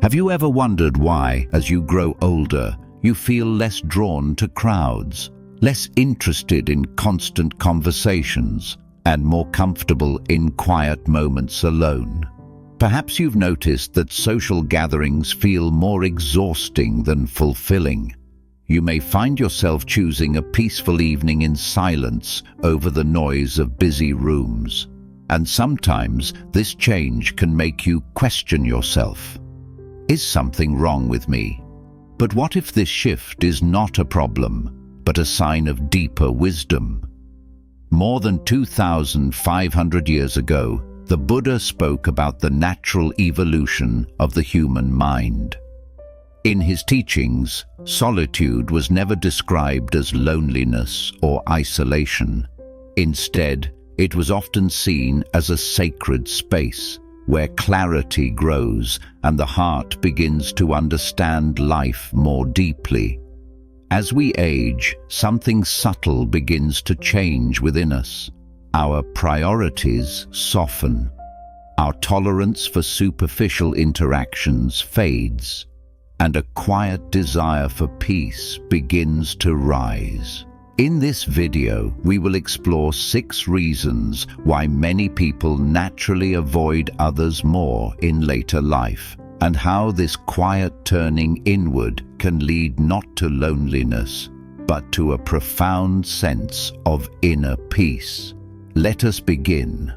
Have you ever wondered why, as you grow older, you feel less drawn to crowds, less interested in constant conversations, and more comfortable in quiet moments alone? Perhaps you've noticed that social gatherings feel more exhausting than fulfilling. You may find yourself choosing a peaceful evening in silence over the noise of busy rooms. And sometimes this change can make you question yourself. Is something wrong with me? But what if this shift is not a problem, but a sign of deeper wisdom? More than 2,500 years ago, the Buddha spoke about the natural evolution of the human mind. In his teachings, solitude was never described as loneliness or isolation. Instead, it was often seen as a sacred space where clarity grows and the heart begins to understand life more deeply. As we age, something subtle begins to change within us. Our priorities soften. Our tolerance for superficial interactions fades, and a quiet desire for peace begins to rise. In this video, we will explore 6 reasons why many people naturally avoid others more in later life, and how this quiet turning inward can lead not to loneliness, but to a profound sense of inner peace. Let us begin.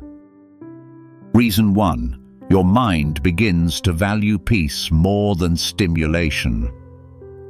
Reason 1. Your mind begins to value peace more than stimulation.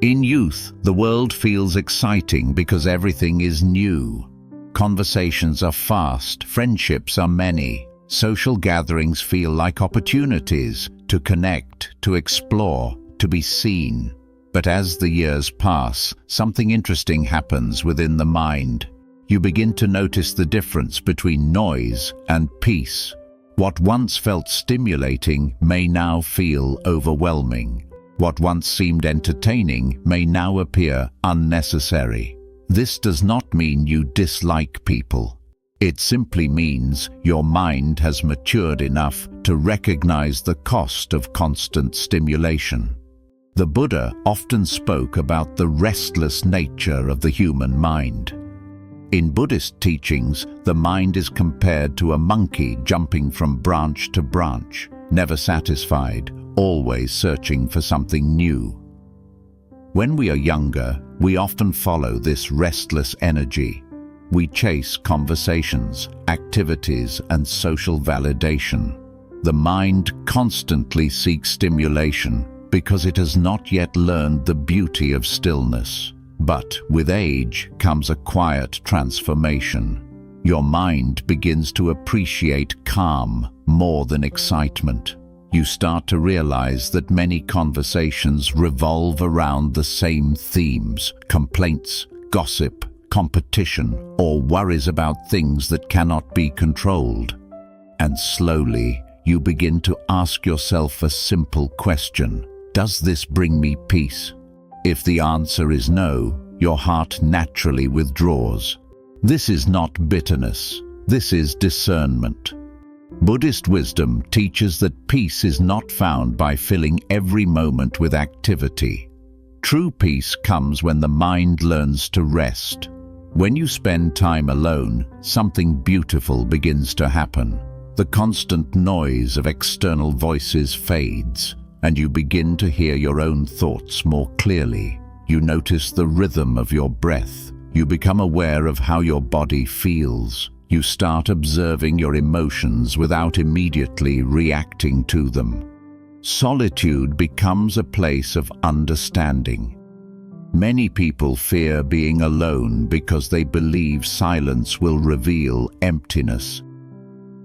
In youth, the world feels exciting because everything is new. Conversations are fast, friendships are many. Social gatherings feel like opportunities to connect, to explore, to be seen. But as the years pass, something interesting happens within the mind. You begin to notice the difference between noise and peace. What once felt stimulating may now feel overwhelming. What once seemed entertaining may now appear unnecessary. This does not mean you dislike people. It simply means your mind has matured enough to recognize the cost of constant stimulation. The Buddha often spoke about the restless nature of the human mind. In Buddhist teachings, the mind is compared to a monkey jumping from branch to branch, never satisfied, always searching for something new. When we are younger, we often follow this restless energy. We chase conversations, activities, and social validation. The mind constantly seeks stimulation because it has not yet learned the beauty of stillness. But with age comes a quiet transformation. Your mind begins to appreciate calm more than excitement. You start to realize that many conversations revolve around the same themes: complaints, gossip, competition, or worries about things that cannot be controlled. And slowly, you begin to ask yourself a simple question: does this bring me peace? If the answer is no, your heart naturally withdraws. This is not bitterness. This is discernment. Buddhist wisdom teaches that peace is not found by filling every moment with activity. True peace comes when the mind learns to rest. When you spend time alone, something beautiful begins to happen. The constant noise of external voices fades, and you begin to hear your own thoughts more clearly. You notice the rhythm of your breath. You become aware of how your body feels. You start observing your emotions without immediately reacting to them. Solitude becomes a place of understanding. Many people fear being alone because they believe silence will reveal emptiness.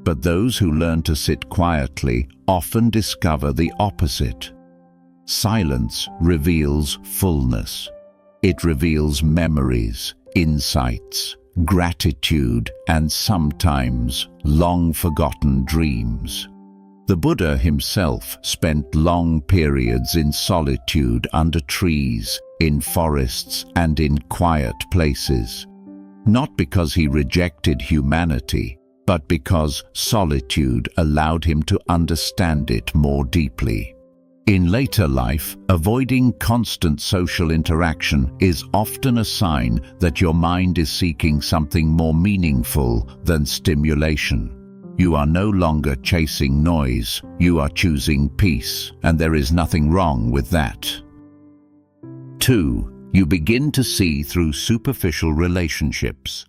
But those who learn to sit quietly often discover the opposite. Silence reveals fullness. It reveals memories, insights, gratitude, and sometimes long-forgotten dreams. The Buddha himself spent long periods in solitude under trees, in forests, and in quiet places. Not because he rejected humanity, but because solitude allowed him to understand it more deeply. In later life, avoiding constant social interaction is often a sign that your mind is seeking something more meaningful than stimulation. You are no longer chasing noise, you are choosing peace, and there is nothing wrong with that. 2. You begin to see through superficial relationships.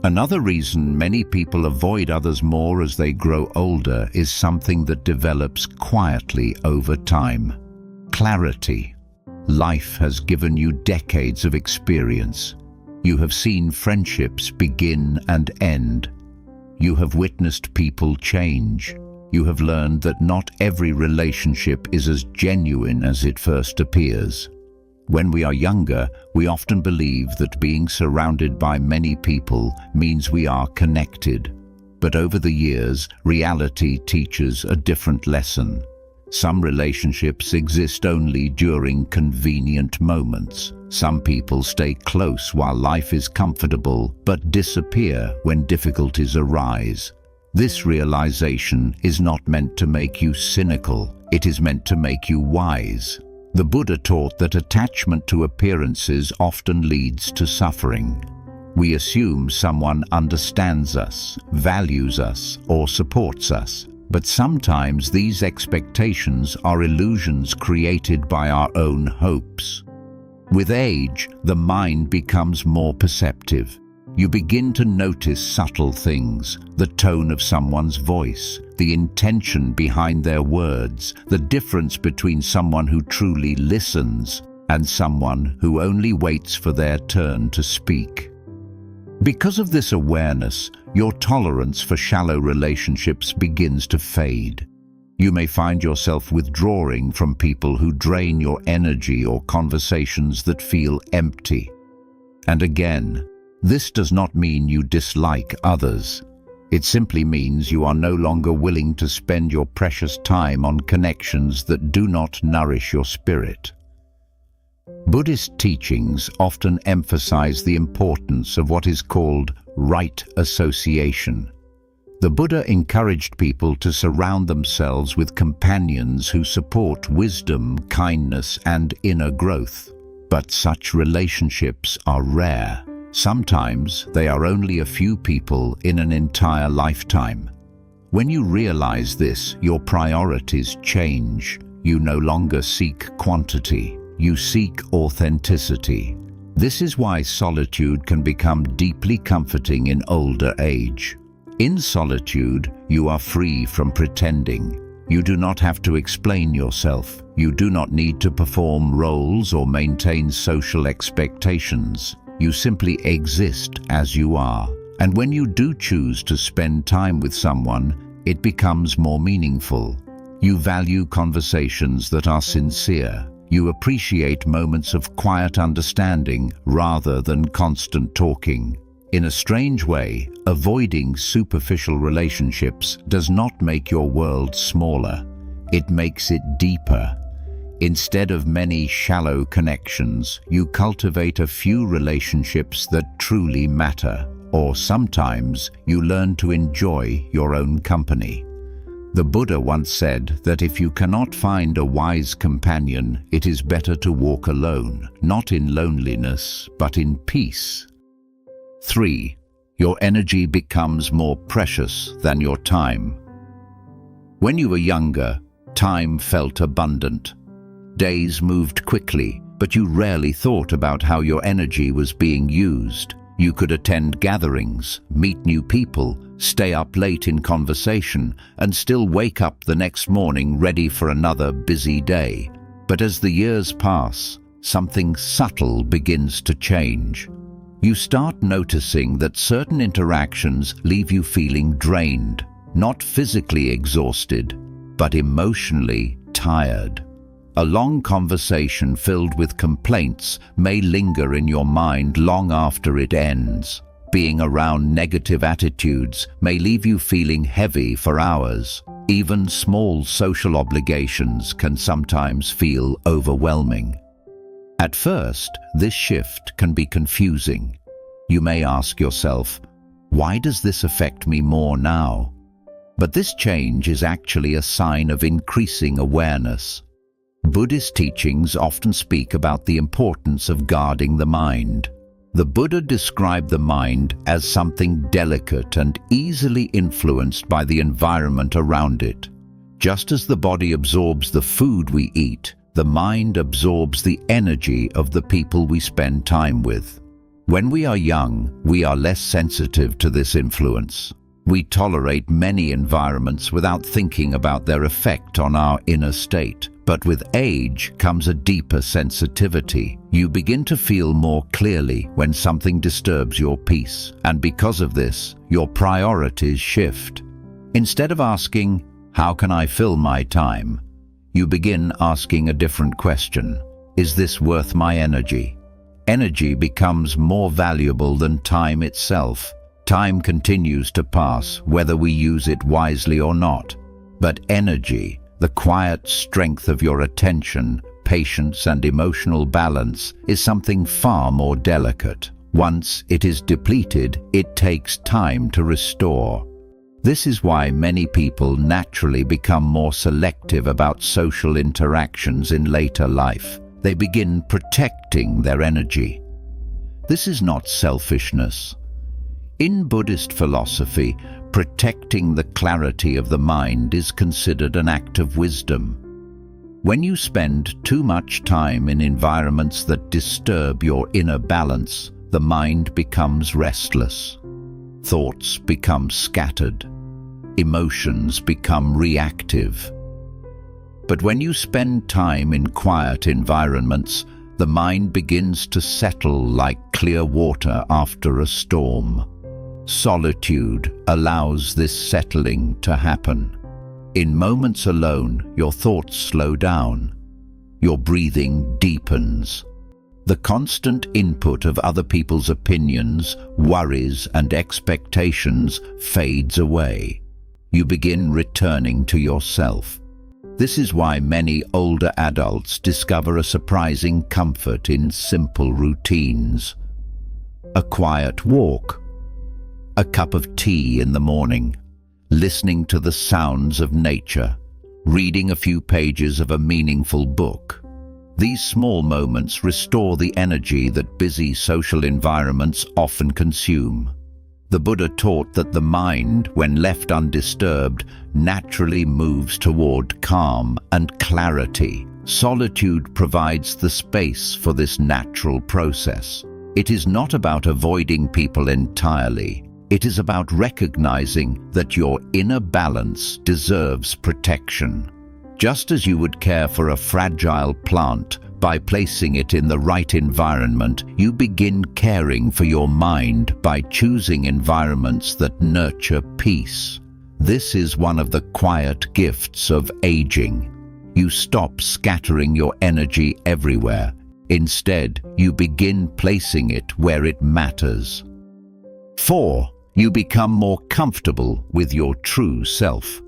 Another reason many people avoid others more as they grow older is something that develops quietly over time. Clarity. Life has given you decades of experience. You have seen friendships begin and end. You have witnessed people change. You have learned that not every relationship is as genuine as it first appears. When we are younger, we often believe that being surrounded by many people means we are connected. But over the years, reality teaches a different lesson. Some relationships exist only during convenient moments. Some people stay close while life is comfortable, but disappear when difficulties arise. This realization is not meant to make you cynical. It is meant to make you wise. The Buddha taught that attachment to appearances often leads to suffering. We assume someone understands us, values us, or supports us, but sometimes these expectations are illusions created by our own hopes. With age, the mind becomes more perceptive. You begin to notice subtle things, the tone of someone's voice, the intention behind their words, the difference between someone who truly listens and someone who only waits for their turn to speak. Because of this awareness, your tolerance for shallow relationships begins to fade. You may find yourself withdrawing from people who drain your energy or conversations that feel empty. And again, this does not mean you dislike others. It simply means you are no longer willing to spend your precious time on connections that do not nourish your spirit. Buddhist teachings often emphasize the importance of what is called right association. The Buddha encouraged people to surround themselves with companions who support wisdom, kindness, and inner growth. But such relationships are rare. Sometimes they are only a few people in an entire lifetime. When you realize this, your priorities change. You no longer seek quantity, you seek authenticity. This is why solitude can become deeply comforting in older age. In solitude, you are free from pretending. You do not have to explain yourself. You do not need to perform roles or maintain social expectations. You simply exist as you are. And when you do choose to spend time with someone, it becomes more meaningful. You value conversations that are sincere. You appreciate moments of quiet understanding rather than constant talking. In a strange way, avoiding superficial relationships does not make your world smaller. It makes it deeper. Instead of many shallow connections, you cultivate a few relationships that truly matter. Or sometimes you learn to enjoy your own company. The Buddha once said that if you cannot find a wise companion, it is better to walk alone, not in loneliness, but in peace. 3. Your energy becomes more precious than your time. When you were younger, time felt abundant. Days moved quickly, but you rarely thought about how your energy was being used. You could attend gatherings, meet new people, stay up late in conversation, and still wake up the next morning ready for another busy day. But as the years pass, something subtle begins to change. You start noticing that certain interactions leave you feeling drained, not physically exhausted, but emotionally tired. A long conversation filled with complaints may linger in your mind long after it ends. Being around negative attitudes may leave you feeling heavy for hours. Even small social obligations can sometimes feel overwhelming. At first, this shift can be confusing. You may ask yourself, why does this affect me more now? But this change is actually a sign of increasing awareness. Buddhist teachings often speak about the importance of guarding the mind. The Buddha described the mind as something delicate and easily influenced by the environment around it. Just as the body absorbs the food we eat, the mind absorbs the energy of the people we spend time with. When we are young, we are less sensitive to this influence. We tolerate many environments without thinking about their effect on our inner state. But with age comes a deeper sensitivity. You begin to feel more clearly when something disturbs your peace, and because of this, your priorities shift. Instead of asking, "How can I fill my time?" you begin asking a different question. Is this worth my energy? Energy becomes more valuable than time itself. Time continues to pass, whether we use it wisely or not. But energy, the quiet strength of your attention, patience and emotional balance, is something far more delicate. Once it is depleted, it takes time to restore. This is why many people naturally become more selective about social interactions in later life. They begin protecting their energy. This is not selfishness. In Buddhist philosophy, protecting the clarity of the mind is considered an act of wisdom. When you spend too much time in environments that disturb your inner balance, the mind becomes restless. Thoughts become scattered. Emotions become reactive. But when you spend time in quiet environments, the mind begins to settle like clear water after a storm. Solitude allows this settling to happen. In moments alone, your thoughts slow down. Your breathing deepens. The constant input of other people's opinions, worries, and expectations fades away. You begin returning to yourself. This is why many older adults discover a surprising comfort in simple routines. A quiet walk, a cup of tea in the morning, listening to the sounds of nature, reading a few pages of a meaningful book. These small moments restore the energy that busy social environments often consume. The Buddha taught that the mind, when left undisturbed, naturally moves toward calm and clarity. Solitude provides the space for this natural process. It is not about avoiding people entirely. It is about recognizing that your inner balance deserves protection. Just as you would care for a fragile plant by placing it in the right environment, you begin caring for your mind by choosing environments that nurture peace. This is one of the quiet gifts of aging. You stop scattering your energy everywhere. Instead, you begin placing it where it matters. 4. You become more comfortable with your true self.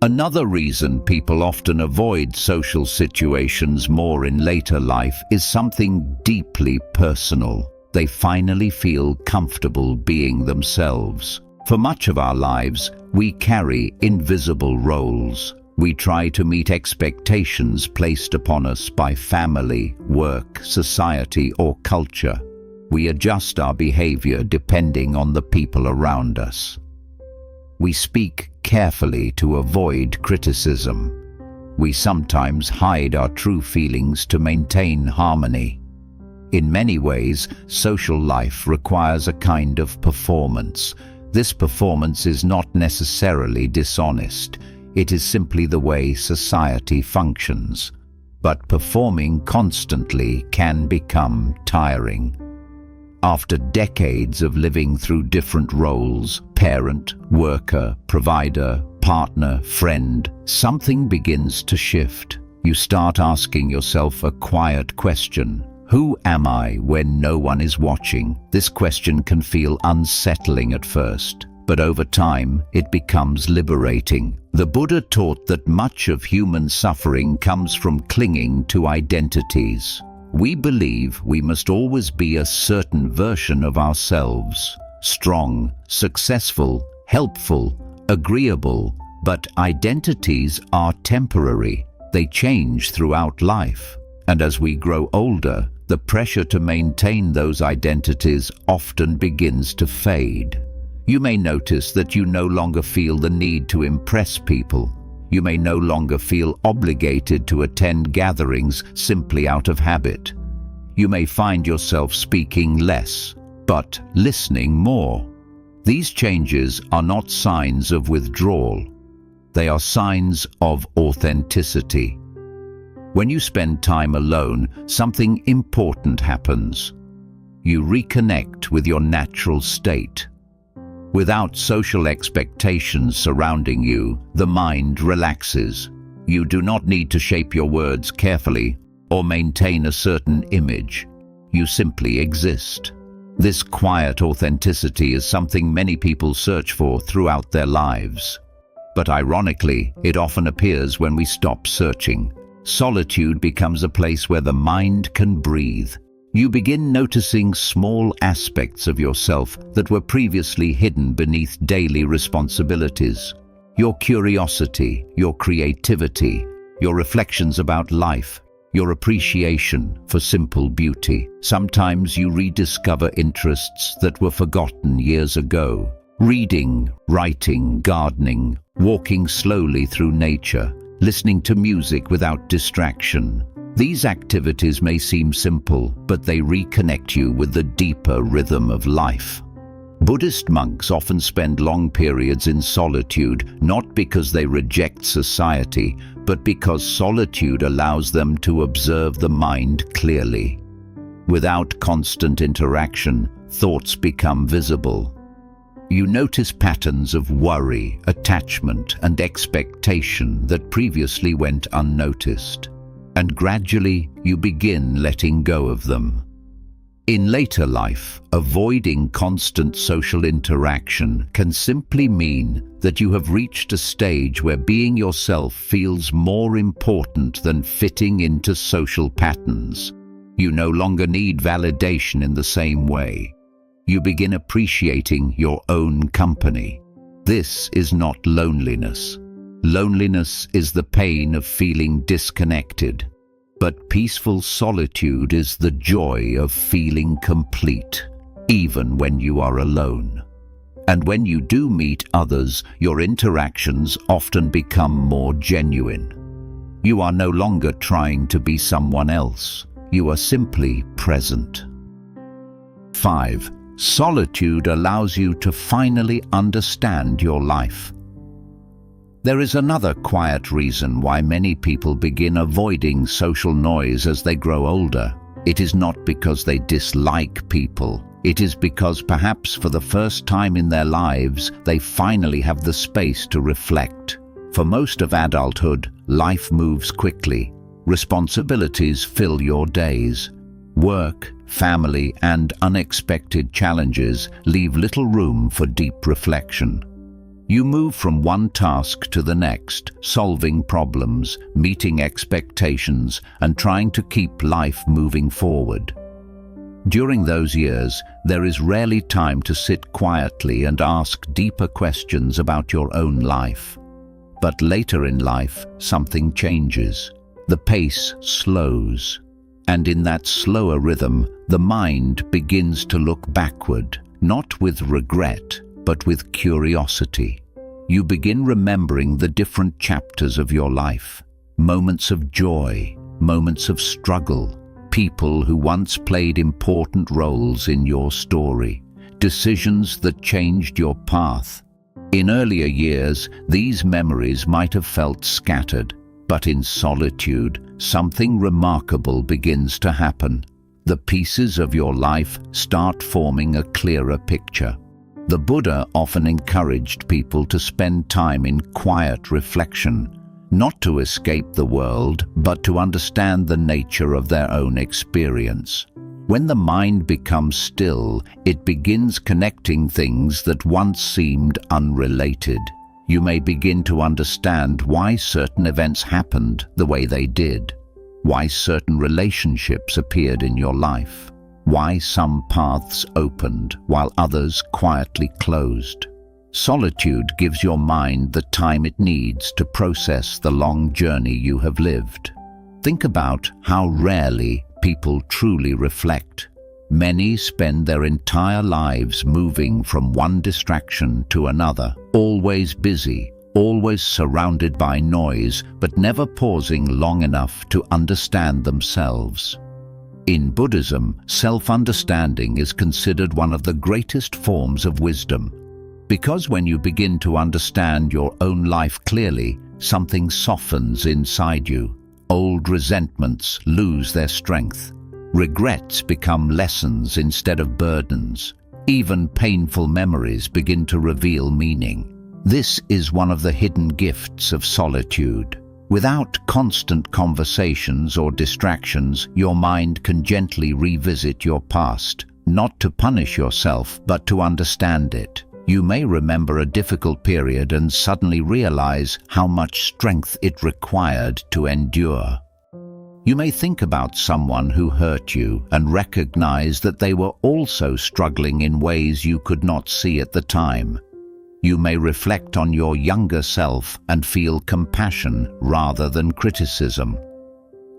Another reason people often avoid social situations more in later life is something deeply personal. They finally feel comfortable being themselves. For much of our lives, we carry invisible roles. We try to meet expectations placed upon us by family, work, society, or culture. We adjust our behavior depending on the people around us. We speak carefully to avoid criticism. We sometimes hide our true feelings to maintain harmony. In many ways, social life requires a kind of performance. This performance is not necessarily dishonest. It is simply the way society functions. But performing constantly can become tiring. After decades of living through different roles, parent, worker, provider, partner, friend, something begins to shift. You start asking yourself a quiet question. Who am I when no one is watching? This question can feel unsettling at first, but over time it becomes liberating. The Buddha taught that much of human suffering comes from clinging to identities. We believe we must always be a certain version of ourselves, strong, successful, helpful, agreeable, but identities are temporary. They change throughout life, and as we grow older, the pressure to maintain those identities often begins to fade. You may notice that you no longer feel the need to impress people. You may no longer feel obligated to attend gatherings simply out of habit. You may find yourself speaking less, but listening more. These changes are not signs of withdrawal. They are signs of authenticity. When you spend time alone, something important happens. You reconnect with your natural state. Without social expectations surrounding you, the mind relaxes. You do not need to shape your words carefully or maintain a certain image. You simply exist. This quiet authenticity is something many people search for throughout their lives. But ironically, it often appears when we stop searching. Solitude becomes a place where the mind can breathe. You begin noticing small aspects of yourself that were previously hidden beneath daily responsibilities. Your curiosity, your creativity, your reflections about life, your appreciation for simple beauty. Sometimes you rediscover interests that were forgotten years ago. Reading, writing, gardening, walking slowly through nature, listening to music without distraction. These activities may seem simple, but they reconnect you with the deeper rhythm of life. Buddhist monks often spend long periods in solitude, not because they reject society, but because solitude allows them to observe the mind clearly. Without constant interaction, thoughts become visible. You notice patterns of worry, attachment, and expectation that previously went unnoticed. And gradually, you begin letting go of them. In later life, avoiding constant social interaction can simply mean that you have reached a stage where being yourself feels more important than fitting into social patterns. You no longer need validation in the same way. You begin appreciating your own company. This is not loneliness. Loneliness is the pain of feeling disconnected. But peaceful solitude is the joy of feeling complete, even when you are alone. And when you do meet others, your interactions often become more genuine. You are no longer trying to be someone else. You are simply present. 5. Solitude allows you to finally understand your life. There is another quiet reason why many people begin avoiding social noise as they grow older. It is not because they dislike people. It is because perhaps for the first time in their lives, they finally have the space to reflect. For most of adulthood, life moves quickly. Responsibilities fill your days. Work, family, and unexpected challenges leave little room for deep reflection. You move from one task to the next, solving problems, meeting expectations, and trying to keep life moving forward. During those years, there is rarely time to sit quietly and ask deeper questions about your own life. But later in life, something changes. The pace slows. And in that slower rhythm, the mind begins to look backward, not with regret, but with curiosity. You begin remembering the different chapters of your life, moments of joy, moments of struggle, people who once played important roles in your story, decisions that changed your path. In earlier years, these memories might have felt scattered, but in solitude, something remarkable begins to happen. The pieces of your life start forming a clearer picture. The Buddha often encouraged people to spend time in quiet reflection, not to escape the world, but to understand the nature of their own experience. When the mind becomes still, it begins connecting things that once seemed unrelated. You may begin to understand why certain events happened the way they did, why certain relationships appeared in your life, why some paths opened while others quietly closed. Solitude gives your mind the time it needs to process the long journey you have lived. Think about how rarely people truly reflect. Many spend their entire lives moving from one distraction to another, always busy, always surrounded by noise, but never pausing long enough to understand themselves. In Buddhism, self-understanding is considered one of the greatest forms of wisdom, because when you begin to understand your own life clearly, something softens inside you. Old resentments lose their strength. Regrets become lessons instead of burdens. Even painful memories begin to reveal meaning. This is one of the hidden gifts of solitude. Without constant conversations or distractions, your mind can gently revisit your past, not to punish yourself, but to understand it. You may remember a difficult period and suddenly realize how much strength it required to endure. You may think about someone who hurt you and recognize that they were also struggling in ways you could not see at the time. You may reflect on your younger self and feel compassion rather than criticism.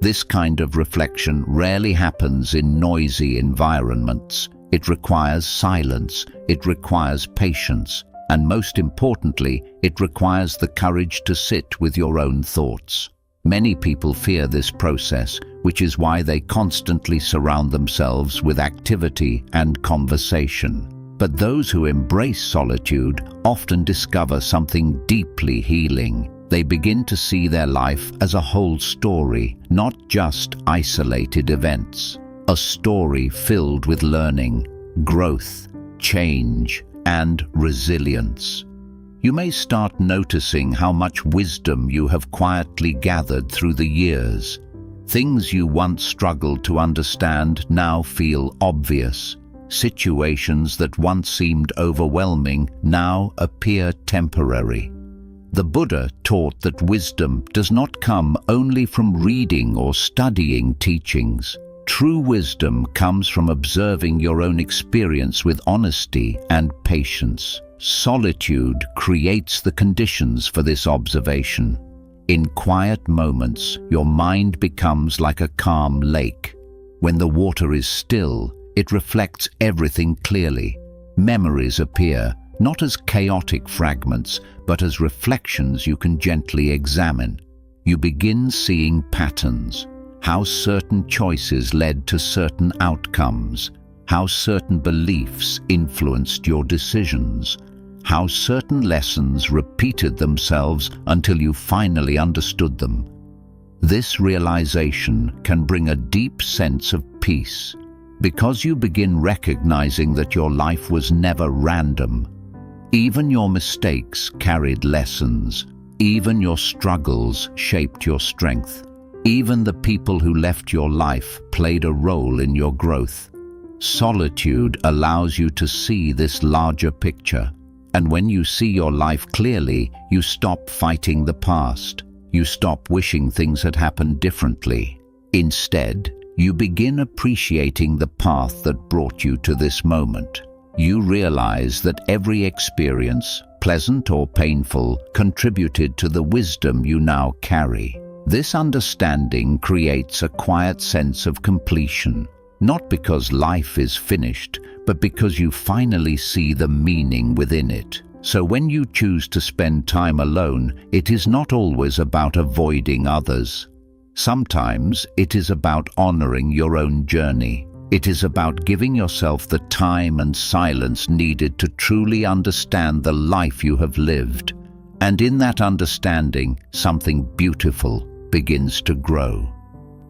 This kind of reflection rarely happens in noisy environments. It requires silence, it requires patience, and most importantly, it requires the courage to sit with your own thoughts. Many people fear this process, which is why they constantly surround themselves with activity and conversation. But those who embrace solitude often discover something deeply healing. They begin to see their life as a whole story, not just isolated events. A story filled with learning, growth, change, and resilience. You may start noticing how much wisdom you have quietly gathered through the years. Things you once struggled to understand now feel obvious. Situations that once seemed overwhelming now appear temporary. The Buddha taught that wisdom does not come only from reading or studying teachings. True wisdom comes from observing your own experience with honesty and patience. Solitude creates the conditions for this observation. In quiet moments, your mind becomes like a calm lake. When the water is still, it reflects everything clearly. Memories appear, not as chaotic fragments, but as reflections you can gently examine. You begin seeing patterns, how certain choices led to certain outcomes, how certain beliefs influenced your decisions, how certain lessons repeated themselves until you finally understood them. This realization can bring a deep sense of peace, because you begin recognizing that your life was never random. Even your mistakes carried lessons. Even your struggles shaped your strength. Even the people who left your life played a role in your growth. Solitude allows you to see this larger picture. And when you see your life clearly, you stop fighting the past. You stop wishing things had happened differently. Instead, you begin appreciating the path that brought you to this moment. You realize that every experience, pleasant or painful, contributed to the wisdom you now carry. This understanding creates a quiet sense of completion, not because life is finished, but because you finally see the meaning within it. So when you choose to spend time alone, it is not always about avoiding others. Sometimes it is about honoring your own journey. It is about giving yourself the time and silence needed to truly understand the life you have lived. And in that understanding, something beautiful begins to grow.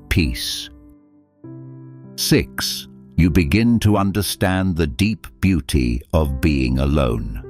Peace. 6. You begin to understand the deep beauty of being alone.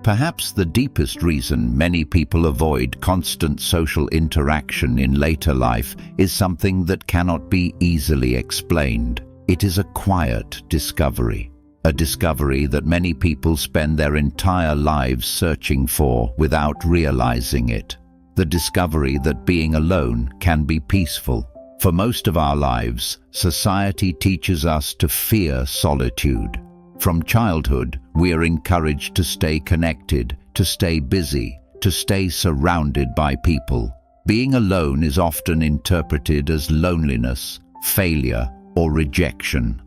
Perhaps the deepest reason many people avoid constant social interaction in later life is something that cannot be easily explained. It is a quiet discovery, a discovery that many people spend their entire lives searching for without realizing it. The discovery that being alone can be peaceful. For most of our lives, society teaches us to fear solitude. From childhood, we are encouraged to stay connected, to stay busy, to stay surrounded by people. Being alone is often interpreted as loneliness, failure, or rejection.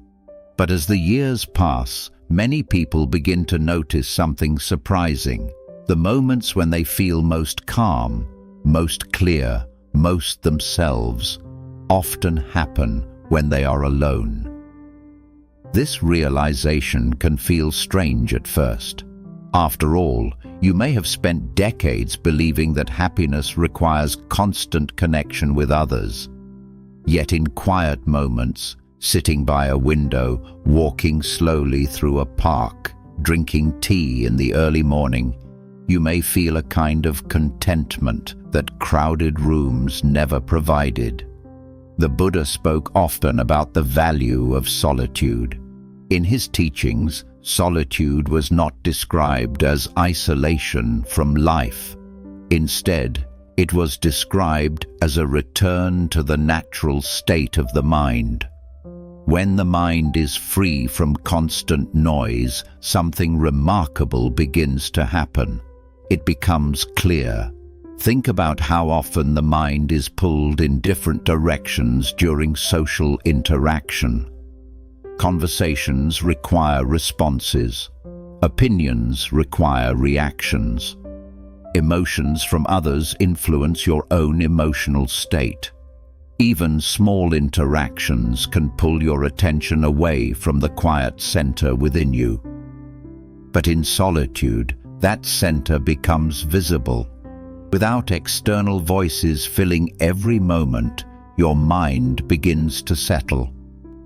But as the years pass, many people begin to notice something surprising. The moments when they feel most calm, most clear, most themselves, often happen when they are alone. This realization can feel strange at first. After all, you may have spent decades believing that happiness requires constant connection with others. Yet in quiet moments, sitting by a window, walking slowly through a park, drinking tea in the early morning, you may feel a kind of contentment that crowded rooms never provided. The Buddha spoke often about the value of solitude. In his teachings, solitude was not described as isolation from life. Instead, it was described as a return to the natural state of the mind. When the mind is free from constant noise, something remarkable begins to happen. It becomes clear. Think about how often the mind is pulled in different directions during social interaction. Conversations require responses. Opinions require reactions. Emotions from others influence your own emotional state. Even small interactions can pull your attention away from the quiet center within you. But in solitude, that center becomes visible. Without external voices filling every moment, your mind begins to settle.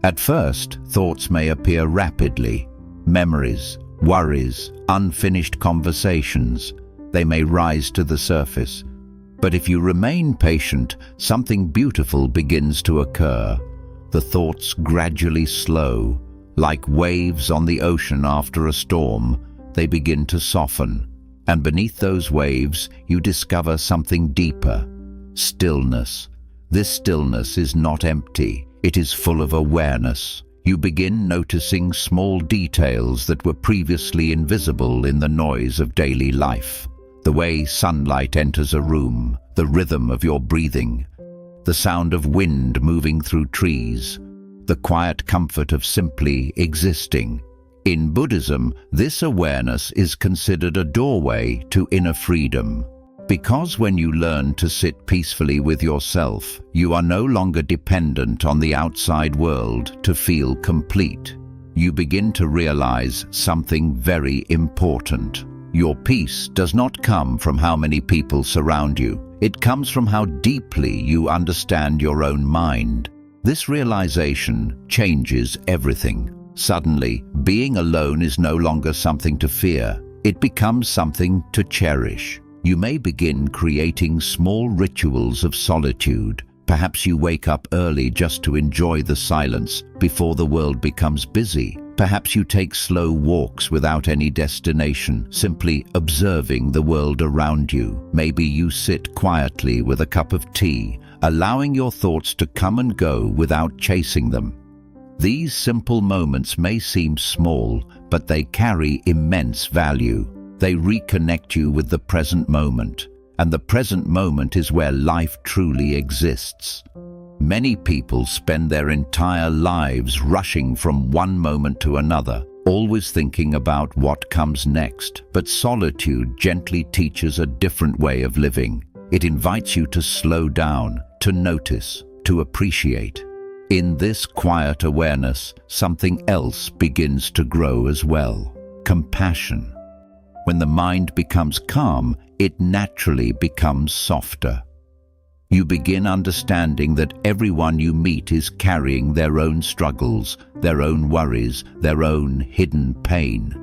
At first, thoughts may appear rapidly. Memories, worries, unfinished conversations. They may rise to the surface. But if you remain patient, something beautiful begins to occur. The thoughts gradually slow. Like waves on the ocean after a storm, they begin to soften. And beneath those waves, you discover something deeper. Stillness. This stillness is not empty. It is full of awareness. You begin noticing small details that were previously invisible in the noise of daily life. The way sunlight enters a room, the rhythm of your breathing, the sound of wind moving through trees, the quiet comfort of simply existing. In Buddhism, this awareness is considered a doorway to inner freedom. Because when you learn to sit peacefully with yourself, you are no longer dependent on the outside world to feel complete. You begin to realize something very important. Your peace does not come from how many people surround you. It comes from how deeply you understand your own mind. This realization changes everything. Suddenly, being alone is no longer something to fear. It becomes something to cherish. You may begin creating small rituals of solitude. Perhaps you wake up early just to enjoy the silence before the world becomes busy. Perhaps you take slow walks without any destination, simply observing the world around you. Maybe you sit quietly with a cup of tea, allowing your thoughts to come and go without chasing them. These simple moments may seem small, but they carry immense value. They reconnect you with the present moment, and the present moment is where life truly exists. Many people spend their entire lives rushing from one moment to another, always thinking about what comes next. But solitude gently teaches a different way of living. It invites you to slow down, to notice, to appreciate. In this quiet awareness, something else begins to grow as well: compassion. When the mind becomes calm, it naturally becomes softer. You begin understanding that everyone you meet is carrying their own struggles, their own worries, their own hidden pain.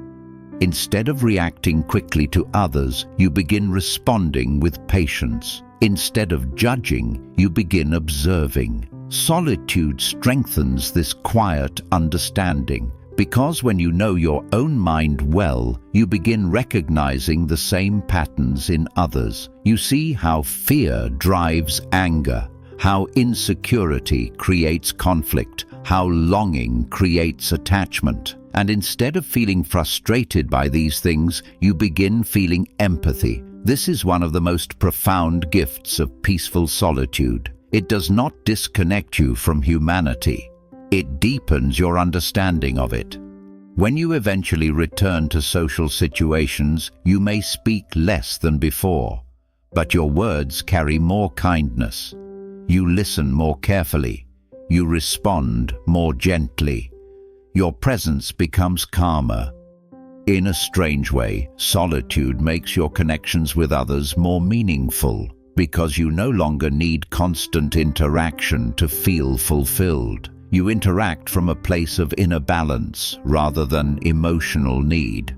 Instead of reacting quickly to others, you begin responding with patience. Instead of judging, you begin observing. Solitude strengthens this quiet understanding, because when you know your own mind well, you begin recognizing the same patterns in others. You see how fear drives anger, how insecurity creates conflict, how longing creates attachment, And instead of feeling frustrated by these things, you begin feeling empathy. This is one of the most profound gifts of peaceful solitude. It does not disconnect you from humanity. It deepens your understanding of it. When you eventually return to social situations, you may speak less than before, but your words carry more kindness. You listen more carefully. You respond more gently. Your presence becomes calmer. In a strange way, solitude makes your connections with others more meaningful because you no longer need constant interaction to feel fulfilled. You interact from a place of inner balance rather than emotional need.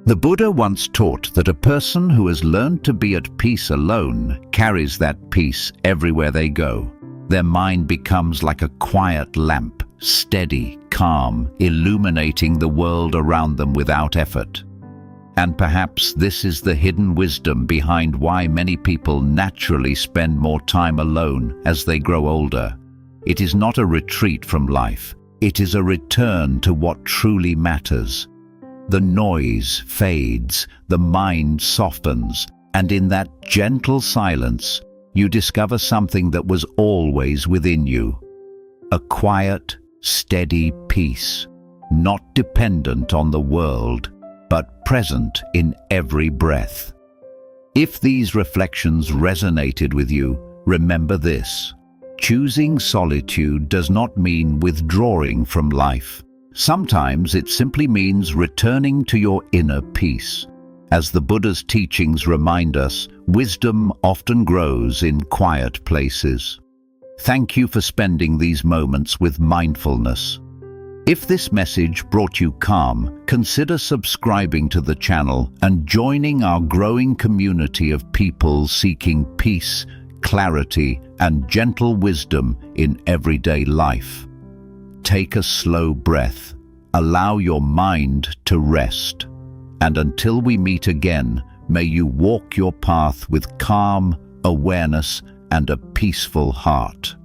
The Buddha once taught that a person who has learned to be at peace alone carries that peace everywhere they go. Their mind becomes like a quiet lamp, steady, calm, illuminating the world around them without effort. And perhaps this is the hidden wisdom behind why many people naturally spend more time alone as they grow older. It is not a retreat from life. It is a return to what truly matters. The noise fades, the mind softens, and in that gentle silence, you discover something that was always within you. A quiet, steady peace, not dependent on the world, but present in every breath. If these reflections resonated with you, remember this. Choosing solitude does not mean withdrawing from life. Sometimes it simply means returning to your inner peace. As the Buddha's teachings remind us, wisdom often grows in quiet places. Thank you for spending these moments with mindfulness. If this message brought you calm, consider subscribing to the channel and joining our growing community of people seeking peace, clarity, and gentle wisdom in everyday life. Take a slow breath. Allow your mind to rest. And until we meet again, may you walk your path with calm, awareness, and a peaceful heart.